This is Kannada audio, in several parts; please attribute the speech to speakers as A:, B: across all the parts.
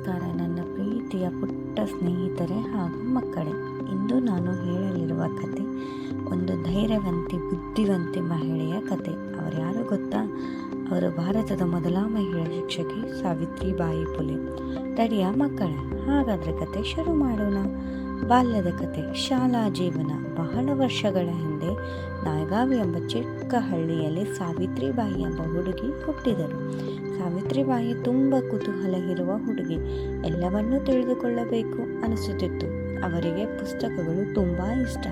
A: ನಮಸ್ಕಾರ ನನ್ನ ಪ್ರೀತಿಯ ಪುಟ್ಟ ಸ್ನೇಹಿತರೆ ಹಾಗೂ ಮಕ್ಕಳೇ. ಇಂದು ನಾನು ಹೇಳಲಿರುವ ಕತೆ ಒಂದು ಧೈರ್ಯವಂತೆ ಬುದ್ಧಿವಂತೆ ಮಹಿಳೆಯ ಕತೆ. ಅವರು ಯಾರು ಗೊತ್ತಾ? ಅವರು ಭಾರತದ ಮೊದಲ ಮಹಿಳಾ ಶಿಕ್ಷಕಿ ಸಾವಿತ್ರಿಬಾಯಿ ಪುಲೆ. ರೆಡಿಯಾ ಮಕ್ಕಳೇ? ಹಾಗಾದರೆ ಕತೆ ಶುರು ಮಾಡೋಣ. ಬಾಲ್ಯದ ಕತೆ. ಶಾಲಾ ಜೀವನ. ಬಹಳ ವರ್ಷಗಳ ಹಿಂದೆ ನಾಯಗಾವಿ ಎಂಬ ಚಿಕ್ಕ ಹಳ್ಳಿಯಲ್ಲಿ ಸಾವಿತ್ರಿಬಾಯಿ ಎಂಬ ಹುಡುಗಿ ಹುಟ್ಟಿದರು. ಸಾವಿತ್ರಿಬಾಯಿ ತುಂಬ ಕುತೂಹಲ ಇರುವ ಹುಡುಗಿ. ಎಲ್ಲವನ್ನೂ ತಿಳಿದುಕೊಳ್ಳಬೇಕು ಅನಿಸುತ್ತಿತ್ತು. ಅವರಿಗೆ ಪುಸ್ತಕಗಳು ತುಂಬ ಇಷ್ಟ.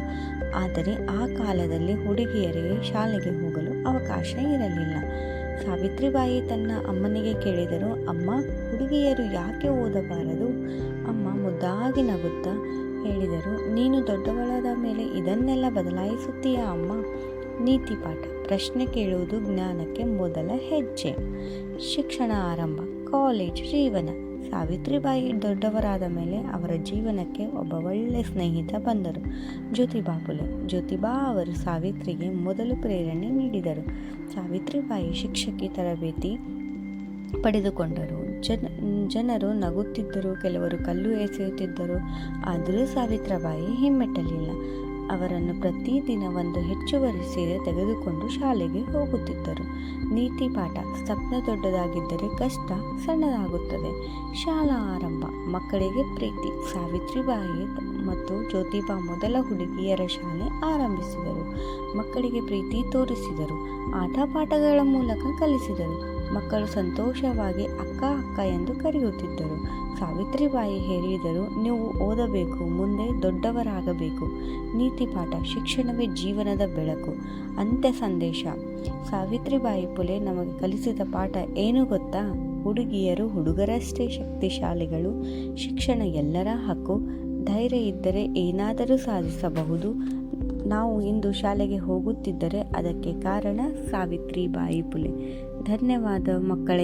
A: ಆದರೆ ಆ ಕಾಲದಲ್ಲಿ ಹುಡುಗಿಯರಿಗೆ ಶಾಲೆಗೆ ಹೋಗಲು ಅವಕಾಶ ಇರಲಿಲ್ಲ. ಸಾವಿತ್ರಿಬಾಯಿ ತನ್ನ ಅಮ್ಮನಿಗೆ ಕೇಳಿದರು, ಅಮ್ಮ, ಹುಡುಗಿಯರು ಯಾಕೆ ಓದಬಾರದು? ಅಮ್ಮ ಮುದ್ದಾಗಿ ನಗುತ್ತಾ ಹೇಳಿದರು, ನೀನು ದೊಡ್ಡವಳಾದ ಮೇಲೆ ಇದನ್ನೆಲ್ಲ ಬದಲಾಯಿಸುತ್ತೀಯಾ ಅಮ್ಮ? ನೀತಿ ಪಾಠ. ಪ್ರಶ್ನೆ ಕೇಳುವುದು ಜ್ಞಾನಕ್ಕೆ ಮೊದಲ ಹೆಜ್ಜೆ. ಶಿಕ್ಷಣ ಆರಂಭ. ಕಾಲೇಜ್ ಜೀವನ. ಸಾವಿತ್ರಿಬಾಯಿ ದೊಡ್ಡವರಾದ ಮೇಲೆ ಅವರ ಜೀವನಕ್ಕೆ ಒಬ್ಬ ಒಳ್ಳೆ ಸ್ನೇಹಿತ ಬಂದರು, ಜ್ಯೋತಿಬಾ ಪುಲೆ. ಜ್ಯೋತಿಬಾ ಅವರು ಸಾವಿತ್ರಿಗೆ ಮೊದಲು ಪ್ರೇರಣೆ ನೀಡಿದರು. ಸಾವಿತ್ರಿಬಾಯಿ ಶಿಕ್ಷಕಿ ತರಬೇತಿ ಪಡೆದುಕೊಂಡರು. ಜನರು ನಗುತ್ತಿದ್ದರು, ಕೆಲವರು ಕಲ್ಲು ಎಸೆಯುತ್ತಿದ್ದರು. ಆದರೂ ಸಾವಿತ್ರಿಬಾಯಿ ಹಿಮ್ಮೆಟ್ಟಲಿಲ್ಲ. ಅವರನ್ನು ಪ್ರತಿದಿನ ಒಂದು ಹೆಚ್ಚುವರಿ ಸೀರೆ ತೆಗೆದುಕೊಂಡು ಶಾಲೆಗೆ ಹೋಗುತ್ತಿದ್ದರು. ನೀತಿ ಪಾಠ. ಸ್ವಪ್ನ ದೊಡ್ಡದಾಗಿದ್ದರೆ ಕಷ್ಟ ಸಣ್ಣದಾಗುತ್ತದೆ. ಶಾಲಾ ಆರಂಭ. ಮಕ್ಕಳಿಗೆ ಪ್ರೀತಿ. ಸಾವಿತ್ರಿಬಾಯಿ ಮತ್ತು ಜ್ಯೋತಿಬಾ ಮೊದಲ ಹುಡುಗಿಯರ ಶಾಲೆ ಆರಂಭಿಸಿದರು. ಮಕ್ಕಳಿಗೆ ಪ್ರೀತಿ ತೋರಿಸಿದರು. ಆಟ ಪಾಠಗಳ ಮೂಲಕ ಕಲಿಸಿದರು. ಮಕ್ಕಳು ಸಂತೋಷವಾಗಿ ಅಕ್ಕ ಅಕ್ಕ ಎಂದು ಕರೆಯುತ್ತಿದ್ದರು. ಸಾವಿತ್ರಿಬಾಯಿ ಹೇಳಿದರು, ನೀವು ಓದಬೇಕು, ಮುಂದೆ ದೊಡ್ಡವರಾಗಬೇಕು. ನೀತಿ ಪಾಠ. ಶಿಕ್ಷಣವೇ ಜೀವನದ ಬೆಳಕು. ಅಂತ್ಯ ಸಂದೇಶ. ಸಾವಿತ್ರಿಬಾಯಿ ಪುಲೆ ನಮಗೆ ಕಲಿಸಿದ ಪಾಠ ಏನು ಗೊತ್ತಾ? ಹುಡುಗಿಯರು ಹುಡುಗರಷ್ಟೇ ಶಕ್ತಿಶಾಲಿಗಳು. ಶಿಕ್ಷಣ ಎಲ್ಲರ ಹಕ್ಕು. ಧೈರ್ಯ ಇದ್ದರೆ ಏನಾದರೂ ಸಾಧಿಸಬಹುದು. ನಾವು ಇಂದು ಶಾಲೆಗೆ ಹೋಗುತ್ತಿದ್ದರೆ ಅದಕ್ಕೆ ಕಾರಣ ಸಾವಿತ್ರಿಬಾಯಿ ಪುಲೆ. ಧನ್ಯವಾದ ಮಕ್ಕಳೇ.